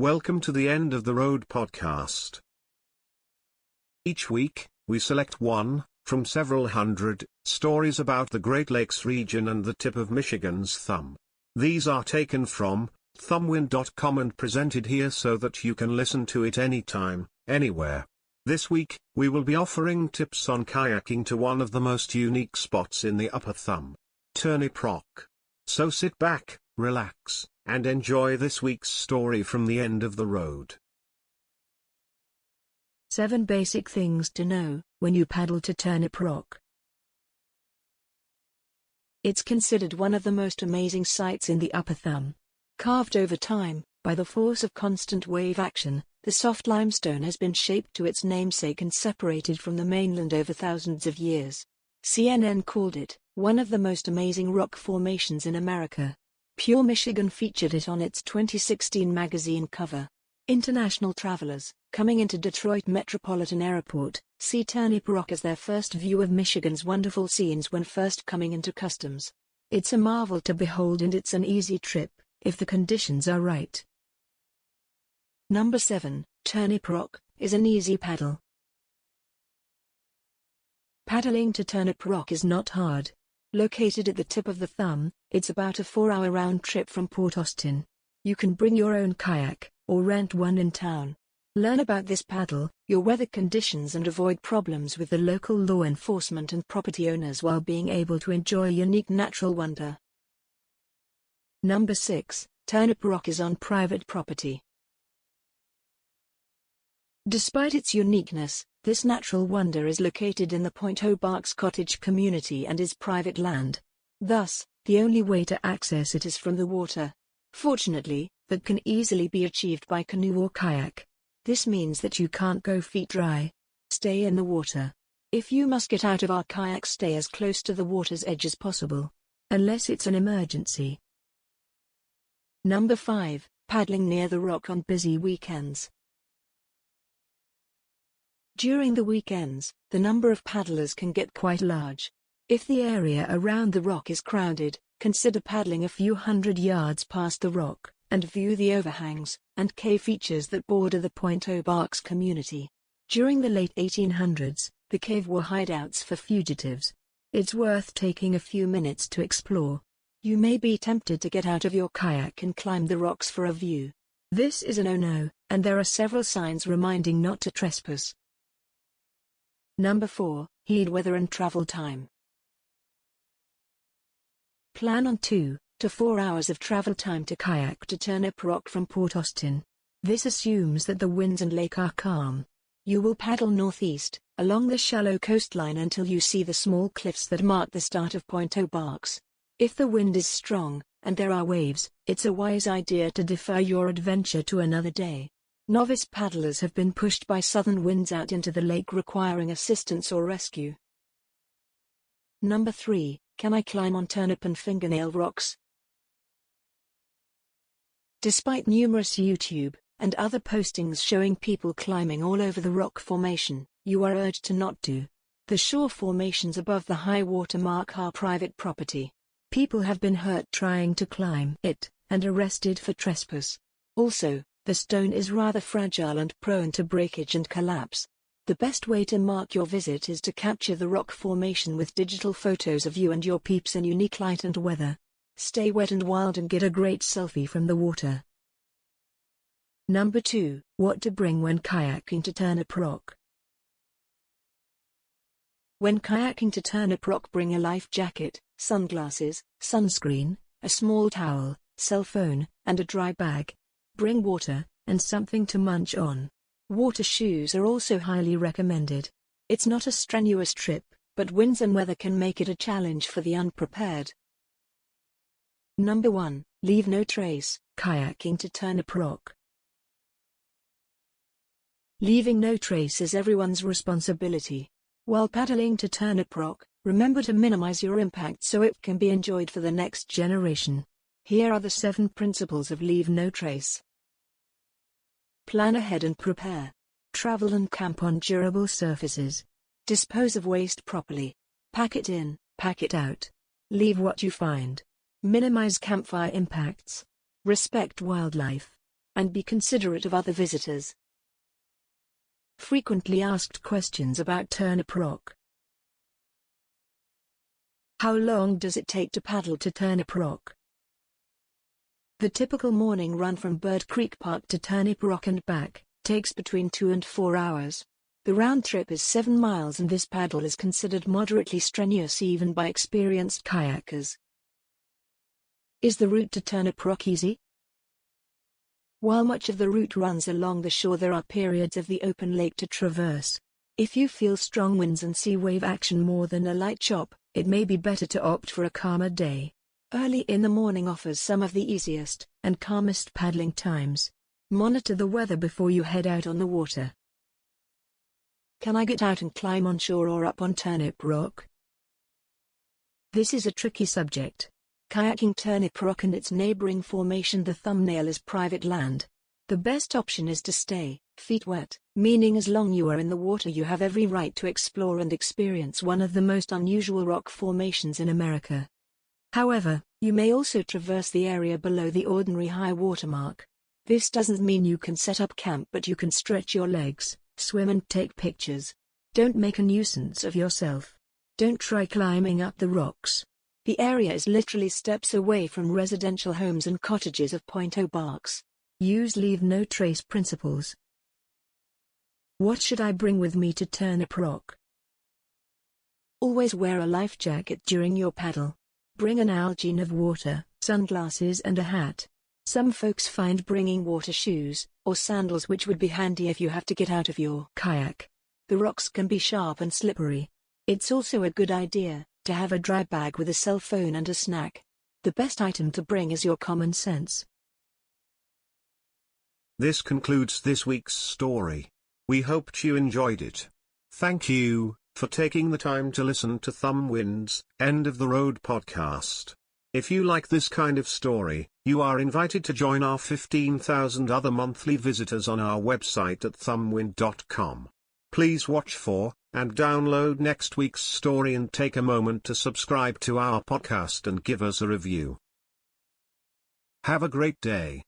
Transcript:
Welcome to the End of the Road podcast. Each week, we select one, from several hundred, stories about the Great Lakes region and the tip of Michigan's thumb. These are taken from thumbwind.com and presented here so that you can listen to it anytime, anywhere. This week, we will be offering tips on kayaking to one of the most unique spots in the Upper Thumb, Turnip Rock. So sit back, relax, and enjoy this week's story from the end of the road. 7 basic things to know when you paddle to Turnip Rock. It's considered one of the most amazing sights in the Upper Thumb. Carved over time, by the force of constant wave action, the soft limestone has been shaped to its namesake and separated from the mainland over thousands of years. CNN called it one of the most amazing rock formations in America. Pure Michigan featured it on its 2016 magazine cover. International travelers, coming into Detroit Metropolitan Airport, see Turnip Rock as their first view of Michigan's wonderful scenes when first coming into customs. It's a marvel to behold and it's an easy trip, if the conditions are right. Number 7, Turnip Rock, is an easy paddle. Paddling to Turnip Rock is not hard. Located at the tip of the thumb, it's about a 4-hour round trip from Port Austin. You can bring your own kayak, or rent one in town. Learn about this paddle, your weather conditions and avoid problems with the local law enforcement and property owners while being able to enjoy unique natural wonder. Number 6, Turnip Rock is on private property. Despite its uniqueness, this natural wonder is located in the Point Hobarks cottage community and is private land. Thus, the only way to access it is from the water. Fortunately, that can easily be achieved by canoe or kayak. This means that you can't go feet dry. Stay in the water. If you must get out of our kayak, stay as close to the water's edge as possible. Unless it's an emergency. Number 5, paddling near the rock on busy weekends. During the weekends, the number of paddlers can get quite large. If the area around the rock is crowded, consider paddling a few hundred yards past the rock, and view the overhangs and cave features that border the Point Hobarks community. During the late 1800s, the cave were hideouts for fugitives. It's worth taking a few minutes to explore. You may be tempted to get out of your kayak and climb the rocks for a view. This is a no-no, and there are several signs reminding not to trespass. Number 4, heed weather and travel time. Plan on 2 to 4 hours of travel time to kayak to Turnip Rock from Port Austin. This assumes that the winds and lake are calm. You will paddle northeast, along the shallow coastline until you see the small cliffs that mark the start of Point Hobarks. If the wind is strong, and there are waves, it's a wise idea to defer your adventure to another day. Novice paddlers have been pushed by southern winds out into the lake requiring assistance or rescue. Number 3, can I climb on Turnip and Fingernail Rocks? Despite numerous YouTube and other postings showing people climbing all over the rock formation, you are urged to not do. The shore formations above the high water mark are private property. People have been hurt trying to climb it, and arrested for trespass. Also, the stone is rather fragile and prone to breakage and collapse. The best way to mark your visit is to capture the rock formation with digital photos of you and your peeps in unique light and weather. Stay wet and wild and get a great selfie from the water. Number 2, what to bring when kayaking to Turnip Rock. When kayaking to Turnip Rock, bring a life jacket, sunglasses, sunscreen, a small towel, cell phone, and a dry bag. Bring water, and something to munch on. Water shoes are also highly recommended. It's not a strenuous trip, but winds and weather can make it a challenge for the unprepared. Number 1, leave no trace, kayaking to Turnip Rock. Leaving no trace is everyone's responsibility. While paddling to Turnip Rock, remember to minimize your impact so it can be enjoyed for the next generation. Here are the 7 principles of leave no trace. Plan ahead and prepare. Travel and camp on durable surfaces. Dispose of waste properly. Pack it in, pack it out. Leave what you find. Minimize campfire impacts. Respect wildlife. and be considerate of other visitors. Frequently asked questions about Turnip Rock. How long does it take to paddle to Turnip Rock? The typical morning run from Bird Creek Park to Turnip Rock and back takes between 2 and 4 hours. The round trip is 7 miles, and this paddle is considered moderately strenuous even by experienced kayakers. Is the route to Turnip Rock easy? While much of the route runs along the shore, there are periods of the open lake to traverse. If you feel strong winds and sea wave action more than a light chop, it may be better to opt for a calmer day. Early in the morning offers some of the easiest and calmest paddling times. Monitor the weather before you head out on the water. Can I get out and climb on shore or up on Turnip Rock? This is a tricky subject. Kayaking Turnip Rock and its neighboring formation, the thumbnail, is private land. The best option is to stay feet wet, meaning as long you are in the water you have every right to explore and experience one of the most unusual rock formations in America. However, you may also traverse the area below the ordinary high water mark. This doesn't mean you can set up camp, but you can stretch your legs, swim and take pictures. Don't make a nuisance of yourself. Don't try climbing up the rocks. The area is literally steps away from residential homes and cottages of Point O'Barks. Use leave no trace principles. What should I bring with me to Turnip Rock? Always wear a life jacket during your paddle. Bring an algae of water, sunglasses and a hat. Some folks find bringing water shoes or sandals, which would be handy if you have to get out of your kayak. The rocks can be sharp and slippery. It's also a good idea to have a dry bag with a cell phone and a snack. The best item to bring is your common sense. This concludes this week's story. We hoped you enjoyed it. Thank you for taking the time to listen to Thumbwind's End of the Road podcast. If you like this kind of story, you are invited to join our 15,000 other monthly visitors on our website at thumbwind.com. Please watch for and download next week's story, and take a moment to subscribe to our podcast and give us a review. Have a great day.